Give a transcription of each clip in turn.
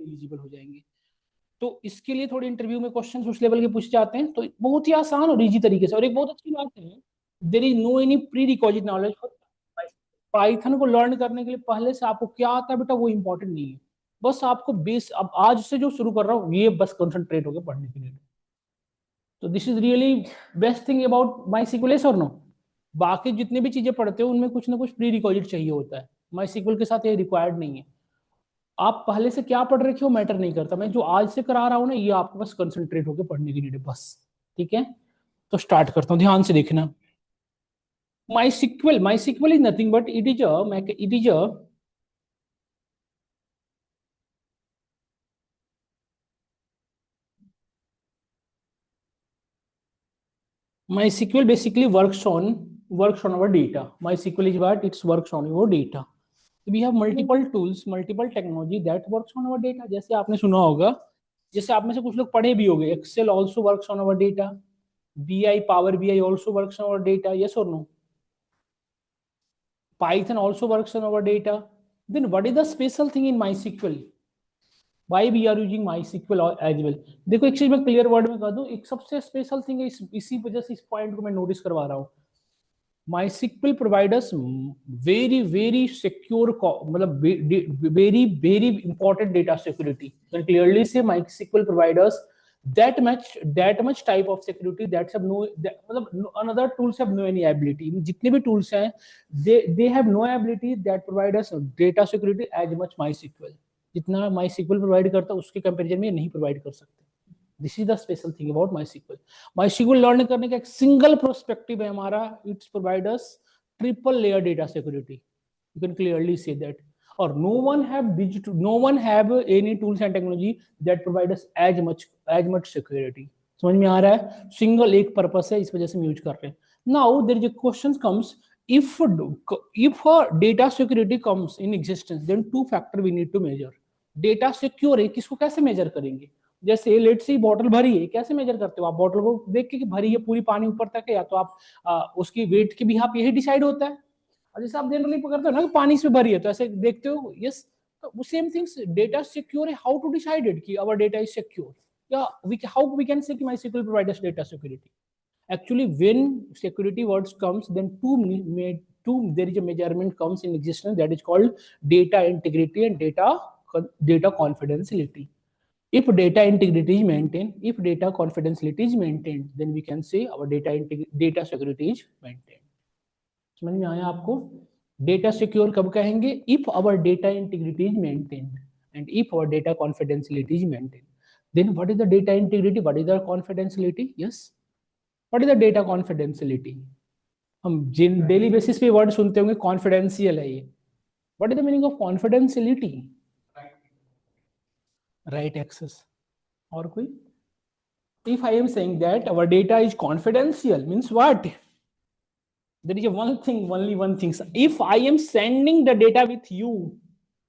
Eligible हो जाएंगे। तो इसके लिए थोड़े इंटरव्यू में क्वेश्चन उस लेवल के पूछे जाते हैं, तो बहुत ही आसान और इजी तरीके से। और एक बहुत अच्छी बात है, there is no any prerequisite knowledge for Python को लर्न करने के लिए पहले से आपको क्या आता है बेटा वो इंपॉर्टेंट नहीं है। बस आपको बेस, अब आज से जो शुरू कर रहा हूँ ये बस कंसंट्रेट होकर पढ़ने के लिए। तो this is really best thing about my sequel, और नो बाकी जितने भी चीजें पढ़ते हो उनमें कुछ ना कुछ प्री रिक्वाइज्ड चाहिए होता है, माई सिक्वल के साथ ये रिक्वायर्ड नहीं है। आप पहले से क्या पढ़ रखे हो मैटर नहीं करता, मैं जो आज से करा रहा हूँ ना ये आपको बस कंसंट्रेट होकर पढ़ने के लिए बस। ठीक है, तो स्टार्ट करता हूँ, ध्यान से देखना। MySQL is nothing but it is a MySQL basically works on our data. MySQL is what? It works on your data. We have multiple tools, multiple technology that works on our data. जैसे आपने सुना होगा, जैसे आप में से कुछ लोग पढ़े भी होंगे, Excel also works on our data. Power BI also works on our data. Yes or no? Python also works on our data. Then what is the special thing in MySQL? Why we are using MySQL as well? देखो एक चीज मैं clear word में कह दूं, एक सबसे special thing है, इसी वजह से इस पॉइंट को मैं नोटिस करवा रहा हूँ। MySQL provides us very secure, मतलब very important data security. You can clearly say MySQL provides us that much type of security that have no, मतलब another tools have no any ability. जितने भी tools हैं, they have no ability that provide us data security as much MySQL. जितना MySQL provide करता है उसके comparison में नहीं provide कर सकते। This is the special thing about MySQL. MySQL learn करने का एक सिंगल प्रोस्पेक्टिव है हमारा, it's provide us triple layer data security. You can clearly see that. और no one have any tools and technology that provide us as much security. समझ में आ रहा है? सिंगल एक पर्पस है, इस वजह से हम यूज कर रहे हैं. Now there is a question comes, if data security comes in existence, then two factor we need to measure. Data secure है, किसको कैसे मेजर करेंगे? जैसे लेट से बॉटल भरी है, कैसे मेजर करते हो आप? बॉटल को देख के कि भरी है पूरी पानी ऊपर तक है, या तो आप उसकी वेट के भी आप यही डिसाइड होता है. और जैसे आप जनरली पकड़ते हो ना कि पानी से भरी है, तो ऐसे देखते हो. यस, तो सेम थिंग्स डेटा सिक्योर है. हाउ टू डिसाइडेड कि आवर डेटा इज सिक्योर, या हाउ वी कैन से कि MySQL provide us data security. Actually, when security words comes, then there is a measurement comes in existence that is called data integrity and data confidentiality. If data integrity is maintained, if data confidentiality is maintained, then we can say our data security is maintained. समझ में आया आपको? Data secure कब कहेंगे? If our data integrity is maintained and if our data confidentiality is maintained. Then what is the data integrity? What is the confidentiality? Yes. What is the data confidentiality? हम जिन daily basis पे word सुनते होंगे confidential है ये. What is the meaning of confidentiality? Right access. और कोई? If I am saying that our data is confidential, means what? There is only one thing. If I am sending the data with you,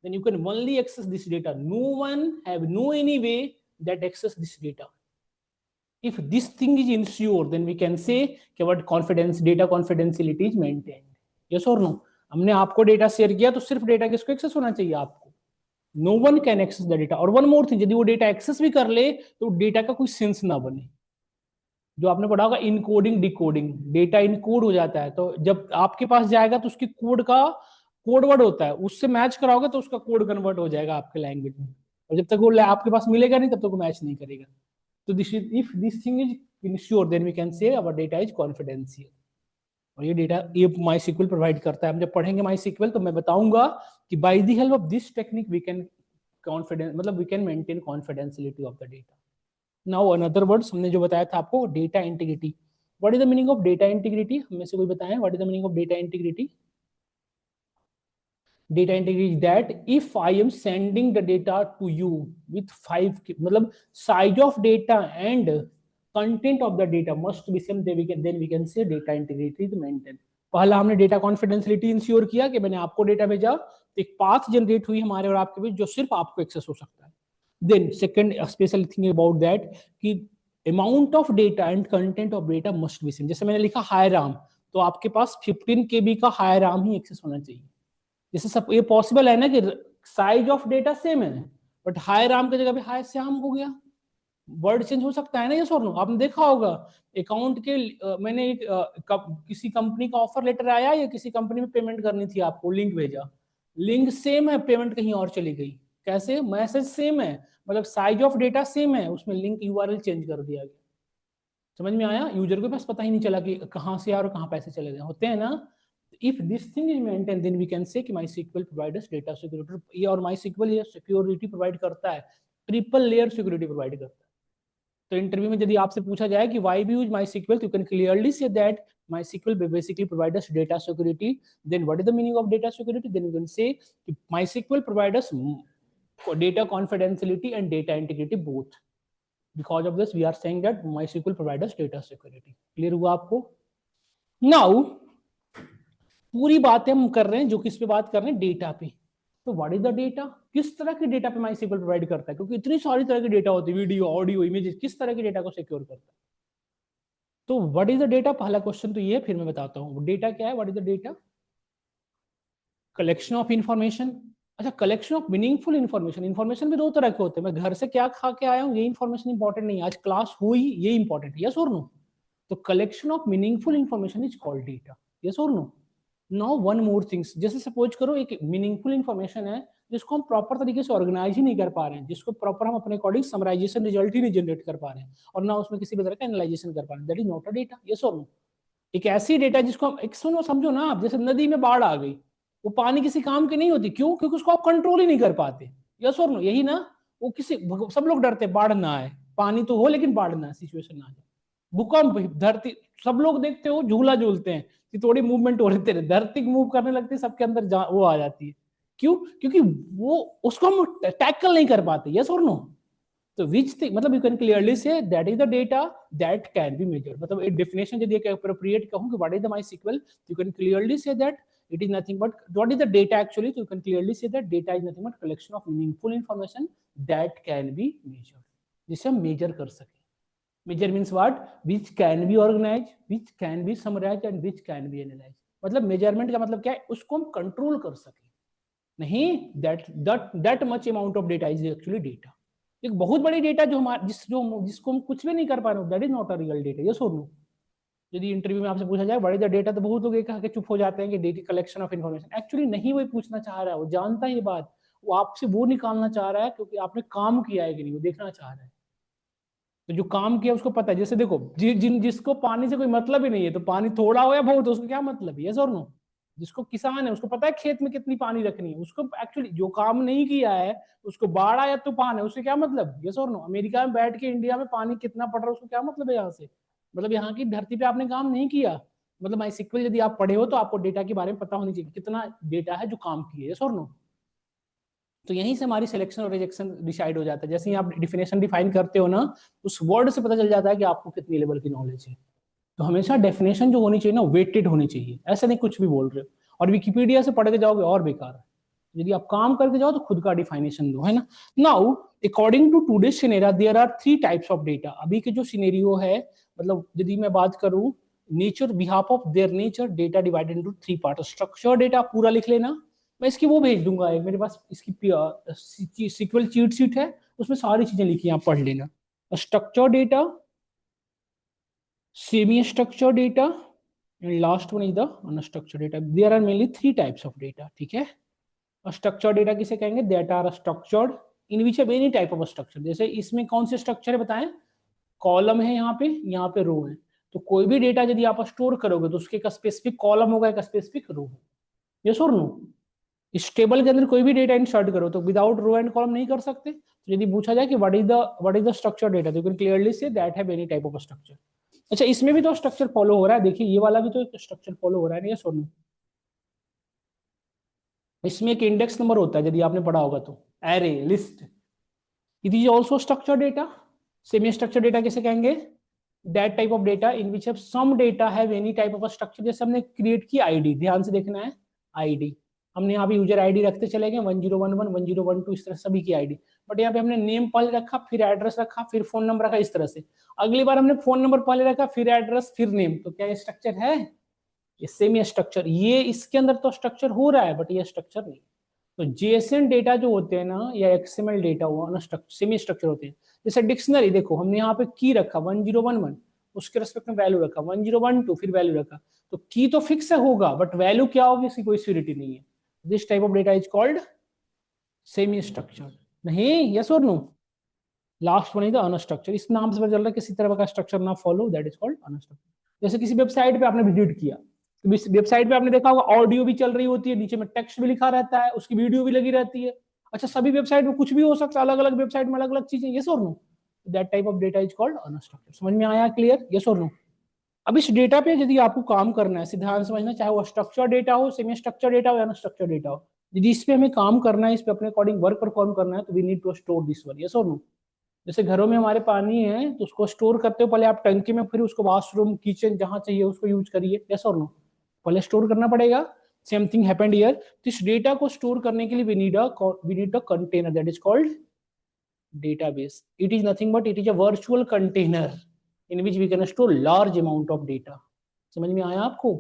then you can only access this data. No one have no any way that access this data. If this thing is ensured, then we can say what data confidentiality is maintained. Yes or no? हमने आपको data share किया तो सिर्फ data किसको access होना चाहिए? आपको. No one can access the data. और वन मोर थिंग, यदि वो डेटा एक्सेस भी कर ले तो डेटा का कोई सेंस ना बने. जो आपने पढ़ा होगा इनकोडिंग डिकोडिंग, डेटा इनकोड हो जाता है, तो जब आपके पास जाएगा तो उसकी कोड का कोड वर्ड होता है, उससे मैच कराओगे तो उसका कोड कन्वर्ट हो जाएगा आपके लैंग्वेज में. और जब तक वो आपके पास मिलेगा नहीं तब तक वो मैच नहीं करेगा. तो if this thing is insure, then we can say our data is confidential. और ये डेटा ये MySQL प्रोवाइड करता है. हम जब पढ़ेंगे MySQL तो मैं बताऊंगा कि by the help of this technique we can we can maintain confidentiality of the data. Now another words, हमने जो बताया था आपको data integrity. What is the meaning of data integrity? हमें से कोई बताएं what is the meaning of data integrity? Data integrity is that if I am sending the data to you with 5, मतलब size of data and content of the data must be same, then we can say data integrity is maintained. पहला हमने data confidentiality ensure किया कि मैंने आपको data भेजा तो एक पाथ जनरेट हुई हमारे और आपके बीच जो सिर्फ आपको एक्सेस हो सकता है. Then second special thing about that कि amount of data and content of data must be same. जैसे मैंने लिखा हाई राम, तो आपके पास 15 KB का हाई राम ही एक्सेस होना चाहिए. जैसे सब ये पॉसिबल है ना कि साइज ऑफ डेटा सेम है, बट हाय राम की जगह पे हाय श्याम हो गया, वर्ड चेंज हो सकता है ना, यस और नो। आपने देखा होगा अकाउंट के मैंने एक किसी कंपनी का ऑफर लेटर आया या किसी कंपनी में पेमेंट करनी थी, आपको लिंक भेजा, लिंक सेम है, पेमेंट कहीं और चली गई, कैसे? मैसेज सेम है, मतलब साइज ऑफ डेटा सेम है, उसमें लिंक यूआरएल चेंज कर दिया गया। समझ में आया? यूजर को बस पता ही नहीं चला कि कहां से और कहां पैसे चले गए, होते हैं ना। If this thing is maintain then we can say कि MySQL प्रोवाइड्स डेटा सिक्योरिटी, ये और MySQL ये सिक्योरिटी प्रोवाइड करता है, ट्रिपल लेयर सिक्योरिटी प्रोवाइड करता है। तो इंटरव्यू में यदि आपसे पूछा जाए कि व्हाई वी यूज MySQL, तो you can clearly see that MySQL basically provides us data security. Then what is the meaning of data security? Then you can say MySQL provides us data confidentiality and data integrity both. Because of this we are saying that MySQL provides us data security. Clear हुआ आपको? Now पूरी बातें हम कर रहे हैं जो किस पे बात कर रहे हैं, डेटा पे। तो व्हाट इज द डेटा, किस तरह के डेटा पे MySQL प्रोवाइड करता है, क्योंकि इतनी सारी तरह के डेटा होती है, वीडियो, ऑडियो, इमेजेस, किस तरह के डेटा को सिक्योर करता है। तो व्हाट इज द डेटा, पहला क्वेश्चन तो ये है, फिर मैं बताता हूँ डेटा क्या है। What is the data? Collection of information. अच्छा, collection of meaningful information. Information भी दो तरह के होते हैं, मैं घर से क्या खा के आया हूँ ये इंफॉर्मेशन इंपॉर्टेंट नहीं, आज क्लास हुई ये इंपॉर्टेंट है, यस और नो। तो collection of meaningful information is called data, yes और no. Now one more things, जैसे सपोज करो एक मीनिंगफुल इंफॉर्मेशन है जिसको हम प्रॉपर तरीके से ऑर्गेनाइज ही नहीं कर पा रहे हैं, जिसको प्रॉपर हम अपने अकॉर्डिंग समराइजेशन रिजल्ट ही नहीं जनरेट कर पा रहे हैं, और ना उसमें किसी भी तरह का एनालाइजेशन कर पा रहे हैं, that is not a data, yes और नो। एक ऐसी डेटा जिसको हम एक सुनो समझो ना आप, जैसे नदी में बाढ़ आ गई, वो पानी किसी काम की नहीं होती, क्यों? क्योंकि उसको आप कंट्रोल ही नहीं कर पाते, यस और नो, यही ना। वो किसी, सब लोग डरते बाढ़ ना आए, पानी तो हो लेकिन बाढ़ ना, सिचुएशन ना आ जाए। भूकंप, धरती, सब लोग देखते हो झूला झूलते हैं कि थोड़ी मूवमेंट हो रही है, धरती मूव करने लगती है, सबके अंदर वो आ जाती है, क्यों? क्योंकि वो उसको हम टैकल नहीं कर पाते, यस और नो। तो विच थिंग, मतलब you can clearly see that is the data that can be measured, मतलब एक डेफिनेशन यदि अप्रोप्रिएट कहूं कि what is the MySQL, you can clearly see that it is nothing but what is the data actually, so you can clearly say that data is nothing but collection of meaningful information that can be measured, जिसे हम major कर सके। measure means what, which can be organized, which can be summarized and which can be analyzed। मतलब measurement का मतलब क्या है, उसको हम कंट्रोल कर सके, नहीं that much amount of data is actually data। एक बहुत बड़ी डेटा जो हमारे जिसको हम कुछ भी नहीं कर पा रहे, that is not a real data, yes और नो। यदि इंटरव्यू में आपसे पूछा जाए व्हाट इज द डेटा, तो बहुत लोग ये कह के चुप हो जाते हैं कि data collection of information, actually नहीं वही पूछना चाह रहा है, वो जानता है ये बात, वो आपसे वो निकालना चाह रहा है क्योंकि आपने काम किया है कि नहीं, वो देखना चाह रहा है। तो जो काम किया उसको पता है, जैसे देखो जिसको पानी से कोई मतलब ही नहीं है, तो पानी थोड़ा हो या बहुत हो उसको क्या मतलब है, यस और नो। जिसको किसान है उसको पता है खेत में कितनी पानी रखनी है, उसको एक्चुअली जो काम नहीं किया है, उसको बाढ़ आया तूफान है, उससे क्या मतलब, यस और नो। अमेरिका में बैठ के इंडिया में पानी कितना पड़ रहा है उसको क्या मतलब है यहाँ से, मतलब यहाँ की धरती पे आपने काम नहीं किया। मतलब MySQL यदि आप पढ़े हो तो आपको डेटा के बारे में पता होनी चाहिए, कितना डेटा है जो काम किए, यस और नो। तो यहीं से हमारी सिलेक्शन और रिजेक्शन डिसाइड हो जाता है, जैसे ही आप डिफिनेशन डिफाइन करते हो ना, उस वर्ड से पता चल जाता है कि आपको कितनी लेवल की नॉलेज है। तो हमेशा डेफिनेशन जो होनी चाहिए ना, वेटेड होनी चाहिए, ऐसा नहीं कुछ भी बोल रहे हो, और विकिपीडिया से पढ़ के जाओगे और बेकार है। यदि आप काम करके जाओ तो खुद का डिफाइनेशन दो, है ना। Now according to today scenario there are 3 types of data. अभी के जो सिनेरियो है, मतलब यदि मैं बात करूं nature, behalf of their nature, data divided into 3 part. Structure data पूरा लिख लेना, मैं इसकी वो भेज दूंगा, एक मेरे पास इसकी सीक्वल चीट शीट है, उसमें सारी चीजें लिखी हैं, आप पढ़ लेना। Structure data, semi structured data, and last one is the unstructured data। there are mainly 3 types of data, ठीक है। स्ट्रक्चर्ड डेटा किसे कहेंगे, that are structured in which of any type of structure. जैसे इसमें कौन से स्ट्रक्चर है बताएं, कॉलम है, यहाँ पे रो है, तो कोई भी डेटा यदि आप स्टोर करोगे तो उसके एक स्पेसिफिक कॉलम होगा, एक स्पेसिफिक रो, यस और नो। इस टेबल के अंदर कोई भी डेटा इंसर्ट करो तो विदाउट रो एंड कॉलम नहीं कर सकते। तो यदि पूछा जाए कि what is the structure data, तो you can clearly see that have any type of structure. अच्छा, इसमें भी तो स्ट्रक्चर फॉलो हो रहा है, देखिए ये वाला भी तो स्ट्रक्चर फॉलो हो रहा है ना, यस और नो। इसमें एक इंडेक्स नंबर होता है, यदि आपने पढ़ा होगा तो, array, list, it is also structure data. Semi structure data किसे कहेंगे, that type of data in which some data have any type of structure. जैसे हमने क्रिएट की आईडी, ध्यान से देखना है, आईडी हमने यहाँ पे यूजर आईडी रखते चले गए 1011 1012 इस तरह सभी की आईडी, बट यहाँ पे हमने नेम पहले रखा, फिर एड्रेस रखा, फिर फोन नंबर रखा, इस तरह से। अगली बार हमने फोन नंबर पहले रखा, फिर एड्रेस, फिर नेम, तो क्या ये स्ट्रक्चर है? ये सेमी स्ट्रक्चर, ये इसके अंदर तो स्ट्रक्चर हो रहा है बट ये स्ट्रक्चर नहीं। तो जेएसएन डेटा जो होते हैं ना, या एक्सएमएल डेटा हुआ सेमी स्ट्रक्चर होते हैं। जैसे डिक्शनरी देखो, हमने यहाँ पे की रखा 1011, उसके रेस्पेक्ट में वैल्यू रखा 1012, फिर वैल्यू रखा, तो की तो फिक्स होगा, बट वैल्यू क्या होगी इसकी कोई सिक्योरिटी नहीं है। This type of data is called semi structure. नहीं, यस और no? Last one is the unstructure. इस नाम से पता चल रहा है किसी तरह का स्ट्रक्चर ना follow, that is called unstructured. जैसे किसी वेबसाइट पे आपने विजिट किया, तो वेबसाइट पे आपने देखा होगा ऑडियो भी चल रही होती है, नीचे में टेक्स्ट भी लिखा रहता है, उसकी वीडियो भी लगी रहती है। अच्छा, सभी वेबसाइट में कुछ भी हो सकता है, अलग अलग वेबसाइट में अलग अलग चीजें, यस और no? That type of data is called unstructure. समझ में आया? क्लियर? यस और नो? अब इस डेटा पे यदि आपको काम करना है, ध्यान समझना, चाहे वो स्ट्रक्चर डेटा हो, सेमी स्ट्रक्चर डेटा हो या अनस्ट्रक्चर डेटा हो, यदि इस पे हमें काम करना है, इस पे अपने अकॉर्डिंग वर्क परफॉर्म करना है, तो we need to store this one. Yes और नो? जैसे घरों में हमारे पानी है, तो उसको स्टोर करते हो पहले आप टंकी में, फिर उसको वॉशरूम, किचन, जहां चाहिए उसको यूज करिए। यस और नो? पहले स्टोर करना पड़ेगा। Same thing happened here. तो इस डेटा को स्टोर करने के लिए we need a container, that is called database. It is nothing but it is a virtual container in which we can store large amount of data. समझ में आया आपको?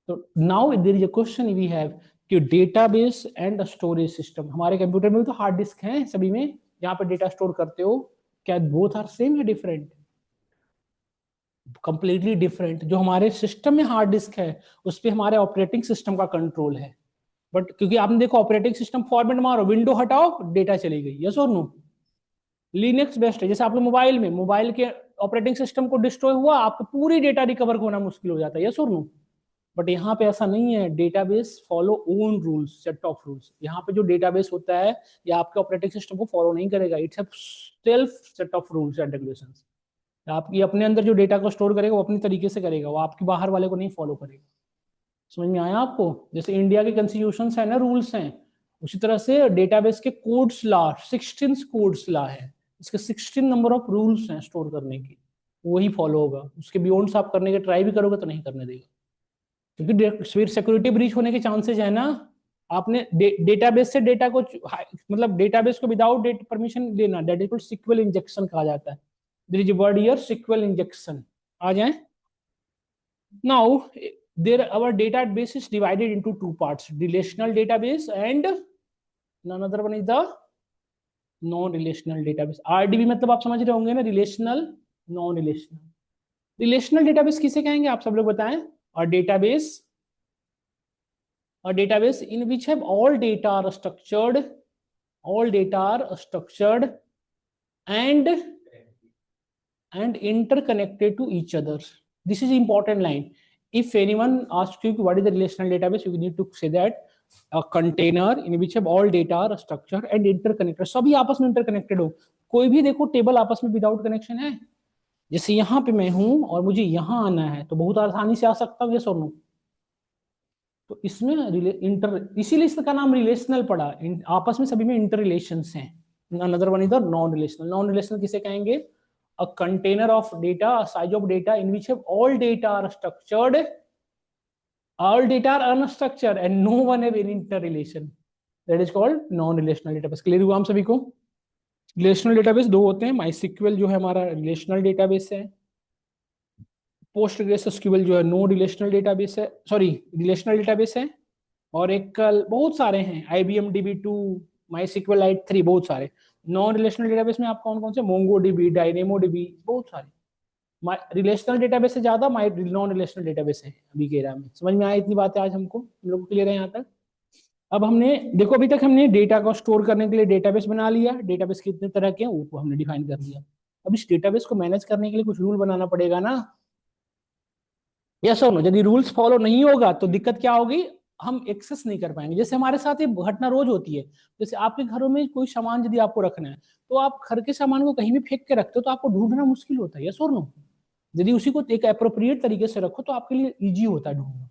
तो now there is a question we have कि database and storage system, हमारे computer में तो hard disk है सभी में, जहां पर डेटा स्टोर करते हो, क्या बोथ आर सेम या डिफरेंट? Completely different. जो हमारे सिस्टम में हार्ड डिस्क है, उस पर हमारे ऑपरेटिंग सिस्टम का कंट्रोल है, बट क्योंकि आपने देखो ऑपरेटिंग सिस्टम फॉर्मेट मारो, विंडो हटाओ, डेटा चली गई। यस और नो? लिनक्स बेस्ट है। जैसे आप लोग मोबाइल में, मोबाइल के ऑपरेटिंग सिस्टम को डिस्ट्रॉय हुआ, आपको पूरी डेटा रिकवर होना मुश्किल हो जाता है। यस और नो? बट यहाँ पे ऐसा नहीं है। Database follow own rules, set of rules. यहाँ पे जो डेटाबेस होता है, या आपके ऑपरेटिंग सिस्टम को फॉलो नहीं करेगा, it's a self set of rules and regulations. आप ये अपने अंदर जो डेटा को स्टोर करेगा, वो अपनी तरीके से करेगा, वो आपके बाहर वाले को नहीं फॉलो करेगा। समझ में आया आपको? जैसे इंडिया के कॉन्स्टिट्यूशन है ना, रूल्स हैं, उसी तरह से डेटाबेस के कोड्स ला, 16 कोड्स ला है, इसके 16 नंबर ऑफ रूल्स हैं स्टोर करने की, वही फॉलो होगा। उसके बियॉन्ड आप करने के ट्राई भी करोगे तो नहीं करने देगा, क्योंकि फिर सिक्योरिटी ब्रीच होने के चांसेस है ना। आपने डेटाबेस से डेटा को, मतलब डेटाबेस को विदाउट डेटा परमिशन लेना, that is called SQL injection कहा जाता है। There is a word here, SQL injection. आ जाए now, there our database is divided into two parts, relational database and another one is the non relational database. RDB मतलब आप समझ रहे होंगे ना, relational, non relational. Relational database किसे कहेंगे आप सब लोग बताएं? और database in which have all data are structured and interconnected to each other. This is important line. If anyone asks you what is the relational database, you need to say that a container in which have all data are structured and interconnected. सभी आपस में interconnected हो। कोई भी देखो table आपस में without connection है? जैसे यहाँ पे मैं हूं और मुझे यहाँ आना है, तो बहुत आसानी से आ सकता हूँ, ये सुनो। तो इसमें इसीलिए इसका नाम रिलेशनल पड़ा। आपस में सभी में इंटर रिलेशन हैं। Another one is the non relational. Non relational किसे कहेंगे? A container of data, a size of data in which all data are structured, all data are unstructured, and no one have any interrelation. That is called non-relational database. Clear हुआ हम सभी को? Relational database दो होते हैं। MySQL जो है हमारा रिलेशनल डेटाबेस है, पोस्टग्रेसक्यूएल जो है नो रिलेशनल डेटाबेस है, सॉरी रिलेशनल डेटाबेस है। और एक बहुत सारे हैं, IBM DB2, MySQL Lite 3, बहुत सारे। नॉन रिलेशनल डेटाबेस में आप कौन कौन से? MongoDB, DynamoDB, बहुत सारे। रिलेशनल डेटाबेस से ज्यादा नॉन रिलेशनल डेटाबेस है अभी के एरा में। समझ में आया इतनी बातें आज हमको? हम लोग क्लियर है यहाँ तक? अब हमने देखो, अभी तक हमने डेटा को स्टोर करने के लिए डेटाबेस बना लिया। डेटाबेस कितने तरह के हैं वो हमने डिफाइन कर लिया। अब इस डेटाबेस को मैनेज करने के लिए कुछ रूल बनाना पड़ेगा ना। यस और नो? यदि रूल्स फॉलो नहीं होगा तो दिक्कत क्या होगी? हम एक्सेस नहीं कर पाएंगे। जैसे हमारे साथ ये घटना रोज होती है। जैसे आपके घरों में कोई सामान यदि आपको रखना है, तो आप घर के सामान को कहीं भी फेंक के रखते हो, तो आपको ढूंढना मुश्किल होता है। यस और नो? यदि उसी को एक अप्रोप्रिएट तरीके से रखो तो आपके लिए इजी होता है ढूंढना।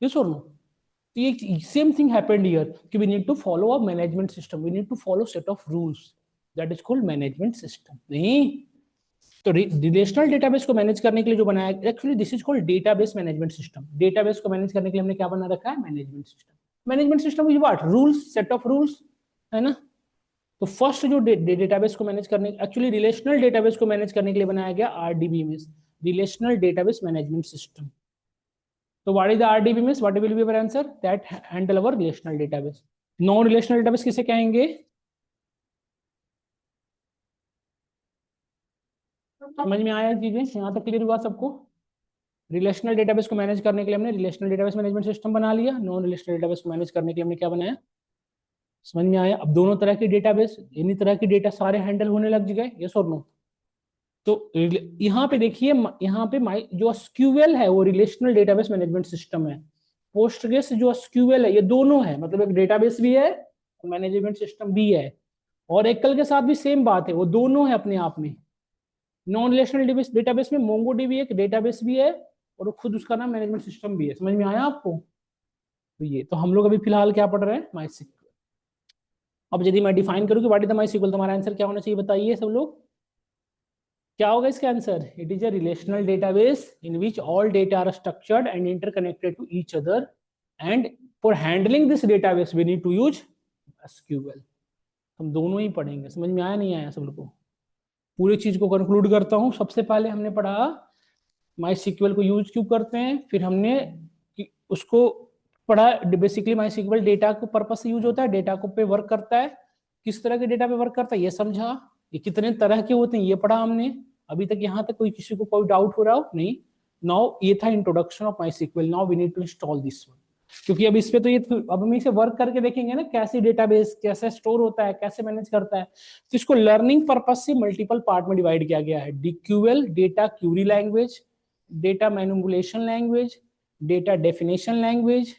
यस और नो? तो ये सेम थिंग हैपेंड हियर कि we need to follow a management system, we need to follow set of rules, that is called management system. नहीं, तो रिलेशनल डेटाबेस को मैनेज करने के लिए जो बनाया, actually this is called database management system. Database को मैनेज करने के लिए हमने क्या बना रखा है? Management system. Management system is what? Rules, set of rules, है ना। तो फर्स्ट जो डेटाबेस को मैनेज करने, एक्चुअली रिलेशनल डेटाबेस को मैनेज करने के लिए बनाया गया RDBMS, relational database management system. तो what is the RDBMS? What will be your answer? That handle our relational database. Non relational database किसे कहेंगे? समझ में आया चीजें? यहाँ तक क्लियर हुआ सबको? रिलेशनल डेटाबेस को मैनेज करने के लिए हमने रिलेशनल डेटाबेस मैनेजमेंट सिस्टम बना लिया, नॉन रिलेशनल डेटाबेस को मैनेज करने के लिए हमने क्या बनाया? समझ में आया? अब दोनों तरह के डेटाबेस, इन्हीं तरह के डेटा सारे हैंडल होने लग गए, यस और नो? तो यहाँ पे देखिए, यहाँ पे माई जो एसक्यूएल है वो रिलेशनल डेटाबेस मैनेजमेंट सिस्टम है। पोस्टग्रेस जो एसक्यूएल है ये दोनों है, मतलब एक डेटाबेस भी है मैनेजमेंट सिस्टम भी है। और एकल के साथ भी सेम बात है, वो दोनों है अपने आप में। नॉन रिलेशनल डेटाबेस में मोंगोडीबी एक डेटाबेस भी है और खुद उसका नाम मैनेजमेंट सिस्टम भी है। समझ में आया आपको? तो ये तो हम लोग अभी फिलहाल क्या पढ़ रहे हैं? माइसिक्वल। अब यदि मैं डिफाइन करूँ कि व्हाट इज द माइसिक्वल, तो हमारा आंसर क्या होना चाहिए बताइए सब लोग? क्या होगा इसका answer? It is a relational database in which all data are structured and interconnected to each other, and for handling this database we need to use SQL. हम दोनों ही पढ़ेंगे। समझ में आया नहीं आया सब लोग को? पूरी चीज को कंक्लूड करता हूं। सबसे पहले हमने पढ़ा माई सिक्वल को यूज क्यों करते हैं, फिर हमने उसको पढ़ा बेसिकली माई सिक्वल डेटा को पर्पस से यूज होता है, डेटा को पे वर्क करता है, किस तरह के डेटा पे वर्क करता है ये समझा, ये कितने तरह के होते हैं ये पढ़ा हमने। अभी तक यहाँ तक कोई किसी को कोई डाउट हो रहा हो? नहीं। नाउ ये था introduction of MySQL. Now we need to install this one, क्योंकि अब इस पे तो ये अब हम इसे वर्क करके देखेंगे ना, कैसे डेटाबेस कैसे स्टोर होता है, कैसे मैनेज करता है। तो इसको लर्निंग पर्पस से मल्टीपल पार्ट में डिवाइड किया गया है। DQL data query language, data manipulation language, data definition language,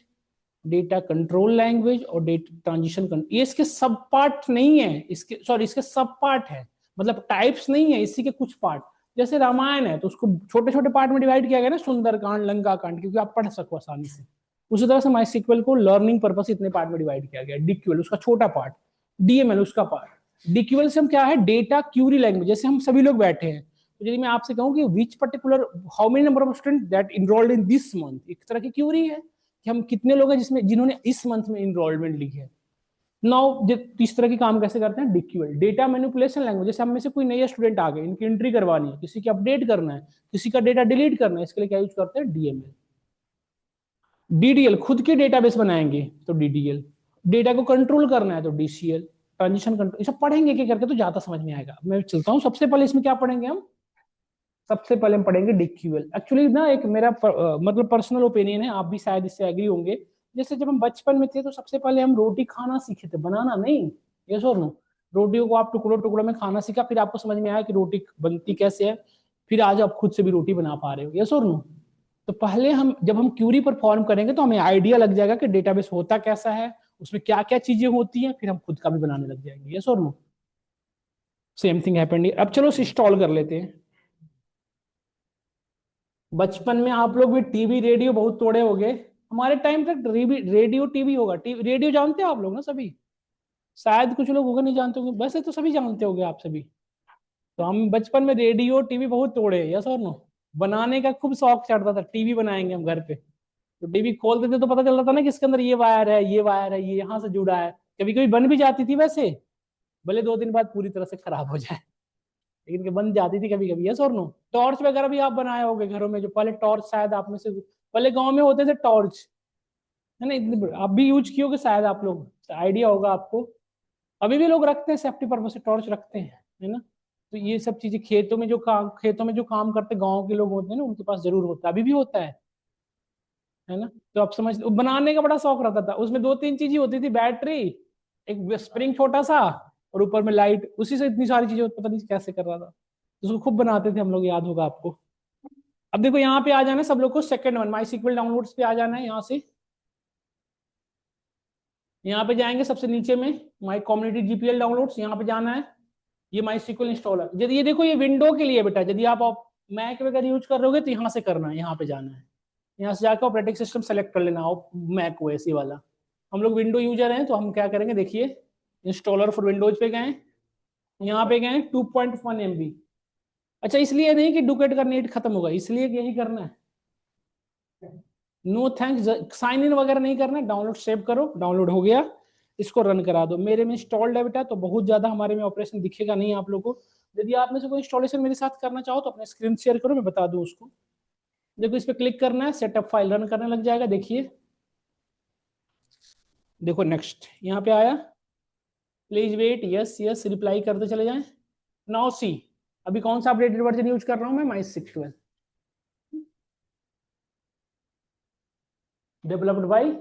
data control language और डेटा ट्रांजिशन। ये इसके सब पार्ट नहीं है, इसके सॉरी इसके सब पार्ट है, मतलब टाइप्स नहीं है, इसी के कुछ पार्ट। जैसे रामायण है तो उसको छोटे छोटे पार्ट में डिवाइड किया गया ना, सुंदरकांड, लंका कांड, क्योंकि आप पढ़ सको आसानी से। उसी तरह से माई सिक्वल को लर्निंग पर्पस इतने पार्ट में डिवाइड किया गया। डीक्यूएल उसका छोटा पार्ट, डीएमएल उसका पार्ट। डीक्यूएल से हम क्या है, डेटा क्यूरी लैंग्वेज। जैसे हम सभी लोग बैठे हैं, तो यदि मैं आपसे कहूं कि which particular how many number of student that enrolled in this month, एक तरह की क्यूरी है कि हम कितने लोग हैं जिसमें जिन्होंने इस मंथ में इनरोलमेंट ली है। नाउ इस तरह के काम कैसे करते हैं? डीक्यूएल डेटा मैनिपुलेशन लैंग्वेज। जैसे हम में से कोई नए स्टूडेंट आ गए, इनकी एंट्री करवानी है, किसी की अपडेट करना है, किसी का डेटा डिलीट करना है, इसके लिए क्या यूज करते हैं? डीएमएल। डीडीएल खुद के डेटाबेस बनाएंगे तो डीडीएल, डेटा को कंट्रोल करना है तो डीसीएल, ट्रांजिशन कंट्रोल। ये सब पढ़ेंगे क्या करके तो ज्यादा समझ में आएगा। मैं चलता हूँ, सबसे पहले इसमें क्या पढ़ेंगे हम? सबसे पहले हम पढ़ेंगे डीक्यूएल। एक्चुअली ना एक मेरा मतलब पर्सनल ओपिनियन है, आप भी शायद इससे एग्री होंगे। जैसे जब हम बचपन में थे तो सबसे पहले हम रोटी खाना सीखे थे, बनाना नहीं। ये सो नो, रोटियों को आप टुकड़ों टुकड़ों में खाना सीखा, फिर आपको समझ में आया कि रोटी बनती कैसे है, फिर आज आप खुद से भी रोटी बना पा रहे हो। यस और नो? तो पहले हम जब हम क्यूरी परफॉर्म करेंगे तो हमें आइडिया लग जाएगा कि डेटाबेस होता कैसा है, उसमें क्या क्या चीजें होती हैं, फिर हम खुद का भी बनाने लग जाएंगे। यस और नो? Same thing happened. अब चलो इंस्टॉल कर लेते हैं। बचपन में आप लोग भी टीवी रेडियो बहुत तोड़े होंगे। हमारे टाइम तक रेडियो टीवी होगा। रेडियो जानते हो आप लोग ना सभी? शायद कुछ लोग होगा नहीं जानते होंगे, वैसे तो सभी जानते होंगे आप सभी। तो हम बचपन में रेडियो टीवी बहुत तोड़े, यस और नो? बनाने का खूब शौक चढ़ता था, टीवी बनाएंगे हम घर पे। तो टीवी खोलते थे तो पता चलता था ना कि इसके अंदर ये वायर है, ये वायर है, ये यहाँ से जुड़ा है। कभी कभी बन भी जाती थी वैसे, भले 2 दिन बाद पूरी तरह से खराब हो जाए, लेकिन बन जाती थी कभी कभी। यस और नो? टॉर्च वगैरह भी आप बनाए होंगे घरों में, जो पहले टॉर्च शायद आप में से पहले गांव में होते थे टॉर्च, है ना, इतने आप भी यूज किए होगे शायद, आप लोग आइडिया होगा आपको। अभी भी लोग रखते हैं सेफ्टी पर्पज से, टॉर्च रखते हैं, है ना। तो ये सब चीजें खेतों में जो काम करते गाँव के लोग होते हैं ना, उनके पास जरूर होता है, अभी भी होता है ना। तो आप समझ, बनाने का बड़ा शौक रहता था। उसमें 2-3 चीजें होती थी, बैटरी, एक स्प्रिंग छोटा सा, और ऊपर में लाइट, उसी से इतनी सारी चीजें पता नहीं कैसे कर रहा था। उसको खूब बनाते थे हम लोग, याद होगा आपको। अब देखो यहाँ पे आ जाना है सब लोग को, सेकंड वन माई सिक्वल डाउनलोड्स पे आ जाना है। यहाँ से यहाँ पे जाएंगे सबसे नीचे में, माई कम्युनिटी जीपीएल डाउनलोड्स, यहाँ पे जाना है। ये माई सिक्वल इंस्टॉलर, यदि ये देखो ये विंडो के लिए बेटा, यदि आप मैक वगैरह यूज कर रहे हो तो यहाँ से करना है, यहाँ पे जाना है। यहाँ से जाकर ऑपरेटिंग सिस्टम सेलेक्ट कर लेना हो, मैक ओएस वाला। हम लोग विंडो यूजर हैं तो हम क्या करेंगे, देखिए इंस्टॉलर फॉर विंडोज पे गए, यहाँ पे गए 2.1 MB। अच्छा, इसलिए नहीं कि डुकेट का नेट खत्म होगा, इसलिए यही करना है। नो थैंक्स, साइन इन वगैरह नहीं करना, डाउनलोड सेव करो, डाउनलोड हो गया, इसको रन करा दो। मेरे में इंस्टॉल्ड है बेटा, तो बहुत ज्यादा हमारे में ऑपरेशन दिखेगा नहीं आप लोगों को। यदि आप में से कोई इंस्टॉलेशन मेरे साथ करना चाहो तो अपने स्क्रीन शेयर करो, मैं बता दूं उसको। देखो इस पर क्लिक करना है, सेटअप फाइल रन करने लग जाएगा, देखिए देखो नेक्स्ट यहाँ पे आया, please wait, yes yes reply करते चले जाएं। नाउ सी, अभी कौन सा अपडेटेड वर्जन यूज कर रहा हूं मैं, माई सिक्वल, डेवलप्ड बाई।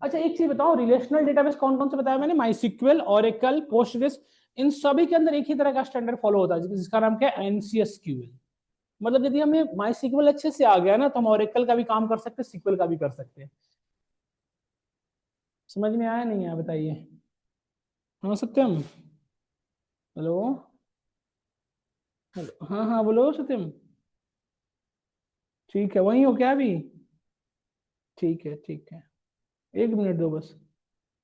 अच्छा एक चीज बताओ, रिलेशनल डेटाबेस कौन कौन से बताया मैंने, माई सिक्वल, ओरेकल, पोस्टग्रेस, इन सभी के अंदर एक ही तरह का स्टैंडर्ड फॉलो होता है जिसका नाम क्या है, एनसीएसक्यूएल। मतलब यदि हमें माई सिक्वल अच्छे से आ गया ना तो हम ओरेकल का भी काम कर सकते हैं, सिक्वल का भी कर सकते हैं। समझ में आया नहीं आया बताइए, हाँ सत्यम, हेलो, हेलो हाँ हाँ बोलो सत्यम। ठीक है, वही हो क्या अभी? ठीक है ठीक है, एक मिनट दो बस।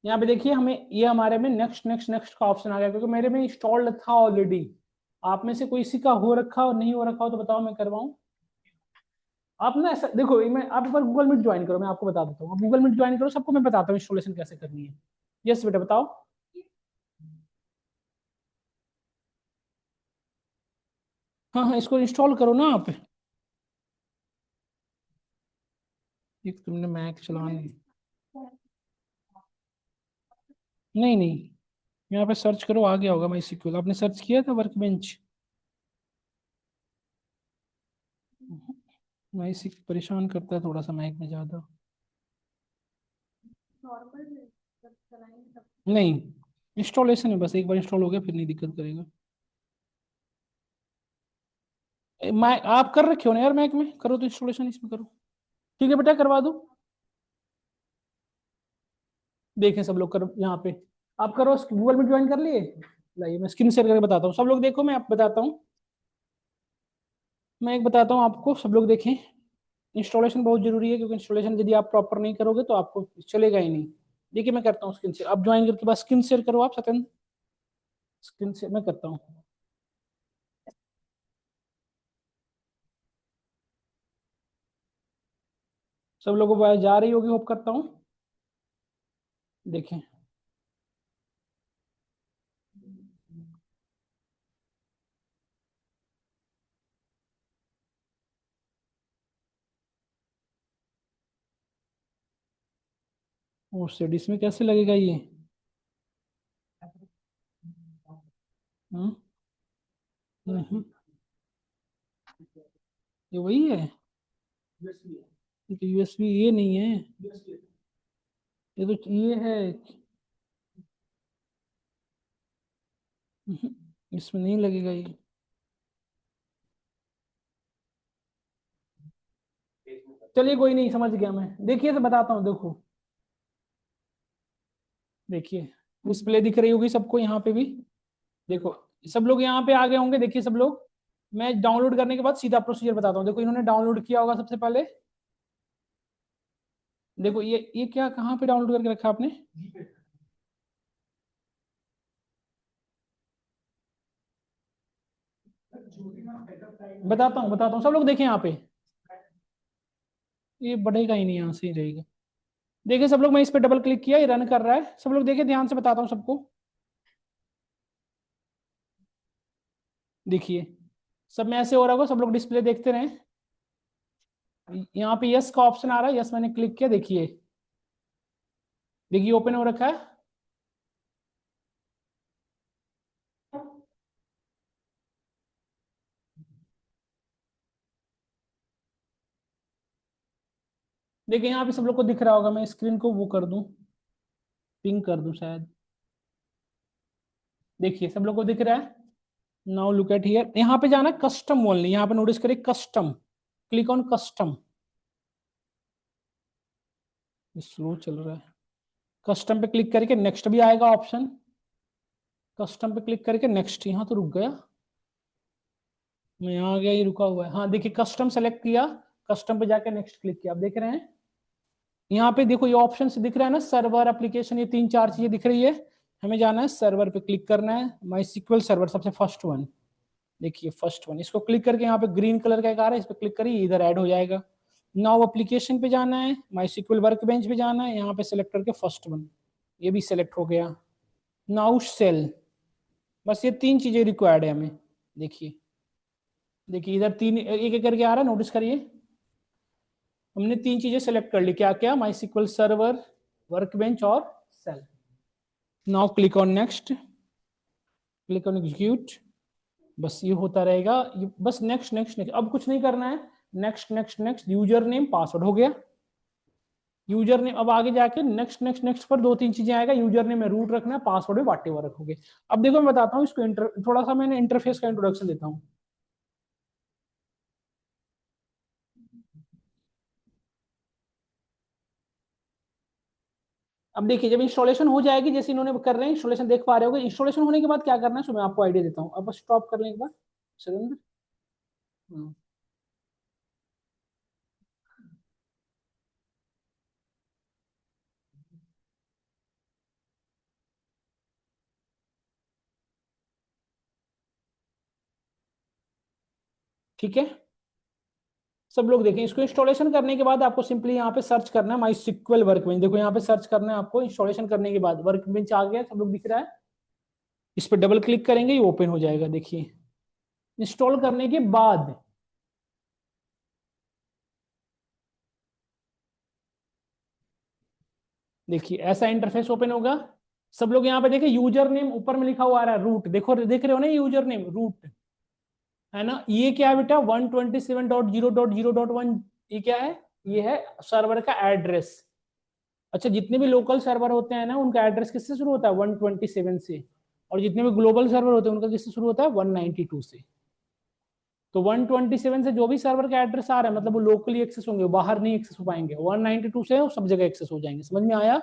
यहाँ पे देखिए हमें ये हमारे में नेक्स्ट नेक्स्ट नेक्स्ट का ऑप्शन आ गया, क्योंकि मेरे में इंस्टॉल्ड था ऑलरेडी। आप में से कोई इसी का हो रखा और नहीं हो रखा हो तो बताओ, मैं करवाऊं? आप ना ऐसा देखो, मैं आप एक बार गूगल मीट ज्वाइन करो, मैं आपको बता देता हूँ। आप गूगल मीट ज्वाइन करो, सबको मैं बताता हूँ इंस्टॉलेशन कैसे करनी है। यस बेटा बताओ। हाँ हाँ, इसको इंस्टॉल करो ना आप। एक तुमने मैक चलानी, नहीं नहीं, यहाँ पे सर्च करो, आ गया होगा माई सिक्वल, आपने सर्च किया था वर्कबेंच। माई सिक परेशान करता है थोड़ा सा मैक में ज्यादा। नहीं, इंस्टॉलेशन है बस, एक बार इंस्टॉल हो गया फिर नहीं दिक्कत करेगा। मैं आप कर रखे हो ना यार, मैक में करो तो इंस्टॉलेशन इसमें करो। ठीक है बेटा करवा दो। देखें सब लोग करो यहाँ पे, आप करो, गूगल में ज्वाइन कर लिए। लाइए मैं स्क्रीन शेयर करके बताता हूँ, सब लोग देखो, मैं आप बताता हूँ। मैं एक बताता हूँ आपको, सब लोग देखें। इंस्टॉलेशन बहुत जरूरी है, क्योंकि इंस्टॉलेशन यदि आप प्रॉपर नहीं करोगे तो आपको चलेगा ही नहीं। देखिए मैं करता हूँ स्क्रीन शेयर, आप ज्वाइन करके बाद स्क्रीन शेयर करो, आप सत्यन, स्क्रीन शेयर मैं करता हूँ। सब लोगों को जा रही होगी होप करता हूँ। देखें, वो स्टडीज में कैसे लगेगा ये? हम्म, नहीं, ये वही है, ये तो यूएसबी ये नहीं है, ये तो ये है। इसमें नहीं लगेगा ये। चलिए कोई नहीं, समझ गया मैं, देखिए तो बताता हूँ, देखो देखिए, डिस्प्ले दिख रही होगी सबको यहाँ पे भी। देखो सब लोग यहाँ पे आ गए होंगे, देखिए सब लोग। मैं डाउनलोड करने के बाद सीधा प्रोसीजर बताता हूँ। देखो इन्होंने डाउनलोड किया होगा सबसे पहले। देखो ये क्या, कहाँ पे डाउनलोड करके रखा आपने? बताता हूँ सब लोग देखें यहाँ पे। ये बढ़ेगा ही नहीं, यहाँ से ही रहेगा। देखिए सब लोग, मैं इस पे डबल क्लिक किया, ये रन कर रहा है, सब लोग देखिए ध्यान से बताता हूँ सबको। देखिए सब में ऐसे हो रहा होगा, सब लोग डिस्प्ले देखते रहे। यहाँ पे यस का ऑप्शन आ रहा है, यस मैंने क्लिक किया, देखिए देखिए ओपन हो रखा है। देखिए यहाँ पे सब लोग को दिख रहा होगा, मैं स्क्रीन को वो कर दूं, पिंक कर दूं शायद। देखिए सब लोग को दिख रहा है। नाउ लुक एट हियर, यहाँ पे जाना कस्टम ओनली, यहाँ पे नोटिस करिए custom, click on custom. Slow चल रहा है। कस्टम पे क्लिक करके नेक्स्ट भी आएगा ऑप्शन, कस्टम पे क्लिक करके नेक्स्ट, यहाँ तो रुक गया, मैं यहाँ आ गया, ये रुका हुआ है। हाँ देखिए कस्टम सेलेक्ट किया, कस्टम पे जाके नेक्स्ट क्लिक किया, आप देख रहे हैं यहाँ पे, देखो ये ऑप्शन दिख रहा है ना, सर्वर एप्लीकेशन, ये तीन चार चीजें दिख रही है। हमें जाना है सर्वर पे क्लिक करना है, माई सिक्वल सर्वर सबसे फर्स्ट वन। देखिए फर्स्ट वन, इसको क्लिक करके यहाँ पे ग्रीन कलर का एक आ रहा है, इस पर क्लिक करिए, इधर ऐड हो जाएगा। नाउ एप्लीकेशन पे जाना है, माई सिक्वल वर्क बेंच पे जाना है, यहाँ पे सेलेक्ट करके फर्स्ट वन, ये भी सेलेक्ट हो गया। नाउ सेल, बस ये तीन चीजें रिक्वायर्ड है हमें। देखिए देखिए इधर तीन एक एक करके आ रहा है, नोटिस करिए। हमने तीन चीजें सेलेक्ट कर ली, क्या क्या, MySQL server, workbench और shell. Now click on next, click on execute. बस ये होता रहेगा, ये बस नेक्स्ट नेक्स्ट नेक्स्ट, अब कुछ नहीं करना है। Next next next, user name password हो गया। यूजर नेम, अब आगे जाके नेक्स्ट नेक्स्ट नेक्स्ट पर दो तीन चीजें आएगा। यूजर नेम में रूट रखना है, पासवर्ड में वाटेवर रखोगे। अब देखो मैं बताता हूँ इसको, थोड़ा सा मैंने इंटरफेस का इंट्रोडक्शन देता हूँ। अब देखिए जब इंस्टॉलेशन हो जाएगी, जैसे इन्होंने कर रहे हैं इंस्टॉलेशन, देख पा रहे होगे। इंस्टॉलेशन होने के बाद क्या करना है, सो मैं आपको आइडिया देता हूँ। अब स्टॉप करने के बाद सुरेंद्र, हाँ, ठीक है। सब लोग देखें, इसको इंस्टॉलेशन करने के बाद आपको सिंपली यहाँ पे सर्च करना है माई सिक्वल वर्कबेंच। देखो यहाँ पे सर्च करना है आपको, इंस्टॉलेशन करने के बाद वर्कबेंच आ गया, सब लोग दिख रहा है। इस पर डबल क्लिक करेंगे, ये ओपन हो जाएगा। देखिए इंस्टॉल करने के बाद देखिए ऐसा इंटरफेस ओपन होगा। सब लोग यहाँ पे देखिए, यूजर नेम ऊपर में लिखा हुआ आ रहा है रूट, देखो देख रहे हो ना, यूजर नेम रूट है ना। ये क्या है बेटा, 127.0.0.1, ये क्या है, ये है सर्वर का एड्रेस। अच्छा, जितने भी लोकल सर्वर होते हैं ना, उनका एड्रेस किससे शुरू होता है, 127 से। और जितने भी ग्लोबल सर्वर होते हैं उनका किससे शुरू होता है, 192 से। तो 127 से जो भी सर्वर का एड्रेस आ रहा है, मतलब वो लोकली एक्सेस होंगे, बाहर नहीं एक्सेस हो पाएंगे। 192 से वो सब जगह एक्सेस हो जाएंगे। समझ में आया।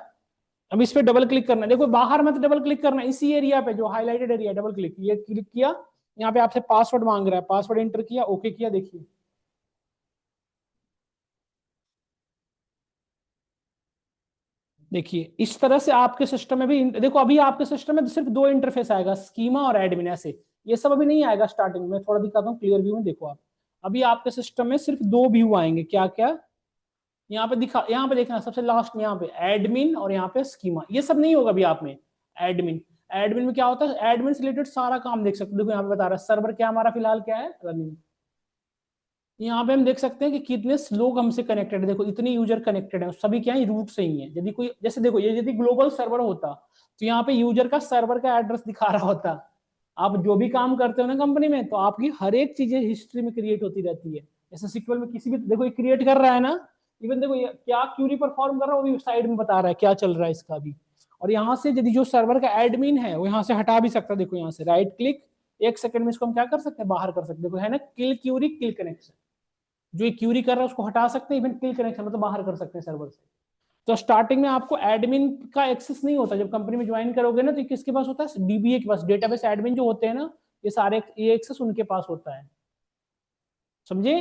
अब इस पे डबल क्लिक करना है। देखो बाहर मत डबल क्लिक करना, इसी एरिया पे जो हाईलाइटेड एरिया, डबल क्लिक, ये क्लिक किया। यहाँ पे आपसे पासवर्ड मांग रहा है, पासवर्ड एंटर किया, ओके किया। देखिए देखिए इस तरह से आपके सिस्टम में भी, देखो अभी आपके सिस्टम में सिर्फ दो इंटरफेस आएगा, स्कीमा और एडमिन, ऐसे। ये सब अभी नहीं आएगा स्टार्टिंग में, थोड़ा दिखाता हूँ क्लियर व्यू में। देखो आप, अभी आपके सिस्टम में सिर्फ दो व्यू आएंगे। क्या क्या, यहाँ पे दिखा, यहाँ पे देखना सबसे लास्ट में, यहाँ पे एडमिन और यहाँ पे स्कीमा। ये सब नहीं होगा अभी आप में। एडमिन, एडमिन में क्या होता है, एडमिन से रिलेटेड सारा काम देख सकते हो। देखो यहाँ पे बता रहा है सर्वर क्या हमारा फिलहाल क्या है, रनिंग। यहाँ पे हम देख सकते हैं कि कितने लोग हमसे कनेक्टेड है। देखो इतने यूजर कनेक्टेड है, सभी क्या है, रूट से ही है। यदि कोई, जैसे देखो ये यदि ग्लोबल सर्वर होता तो यहाँ पे यूजर का सर्वर का एड्रेस दिखा रहा होता। आप जो भी काम करते हो ना कंपनी में, तो आपकी हर एक चीजें हिस्ट्री में क्रिएट होती रहती है। जैसे सिक्वल में किसी भी, देखो ये क्रिएट कर रहा है ना, इवन देखो ये क्या क्यूरी परफॉर्म कर रहा है, वो भी साइड में बता रहा है क्या चल रहा है इसका भी। और यहाँ से यदि जो सर्वर का एडमिन है वो यहाँ से हटा भी सकता है। देखो यहाँ से राइट क्लिक, 1 सेकंड में इसको हम क्या कर सकते हैं, बाहर कर सकते हैं। देखो है ना, किल क्यूरी किल कनेक्शन, जो क्यूरी कर रहा है उसको हटा सकते हैं, इवन किल कनेक्शन मतलब बाहर कर सकते हैं सर्वर से। तो स्टार्टिंग में आपको एडमिन का एक्सेस नहीं होता। जब कंपनी में ज्वाइन करोगे ना, तो किसके पास होता है, डीबीए के पास, डेटाबेस एडमिन जो होते हैं ना, ये सारे ये एक्सेस उनके पास होता है। समझे।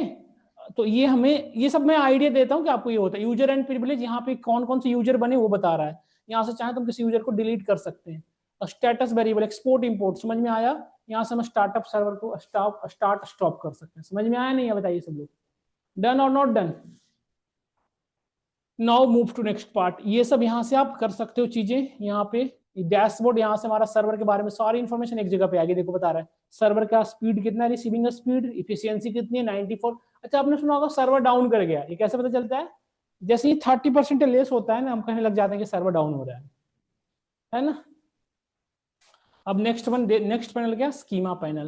तो ये हमें, ये सब मैं आइडिया देता हूँ कि आपको ये होता है। यूजर एंड प्रिविलेज, यहाँ पे कौन कौन से यूजर बने वो बता रहा है। यहाँ से चाहे तो हम किसी यूजर को डिलीट कर सकते हैं। स्टेटस वेरिएबल, एक्सपोर्ट इंपोर्ट, समझ में आया। यहाँ से हम स्टार्टअप सर्वर को स्टार्ट स्टॉप कर सकते हैं। समझ में आया नहीं है, बताइए सब लोग, डन और not done. Now move to next part. ये सब यहाँ से आप कर सकते हो चीजें। यहाँ पे डैशबोर्ड, यहाँ से हमारा सर्वर के बारे में सारी इंफॉर्मेशन एक जगह पे आ गई। देखो बता रहा है सर्वर का स्पीड कितना है, रिसीविंग स्पीड, इफिशियंसी कितनी है, 94। अच्छा आपने सुना होगा सर्वर डाउन कर गया, ये कैसे पता चलता है, जैसे ही 30% लेस होता है ना, हम कहने लग जाते हैं कि सर्वर डाउन हो रहा है ना। अब नेक्स्ट पैनल क्या, स्कीमा पैनल।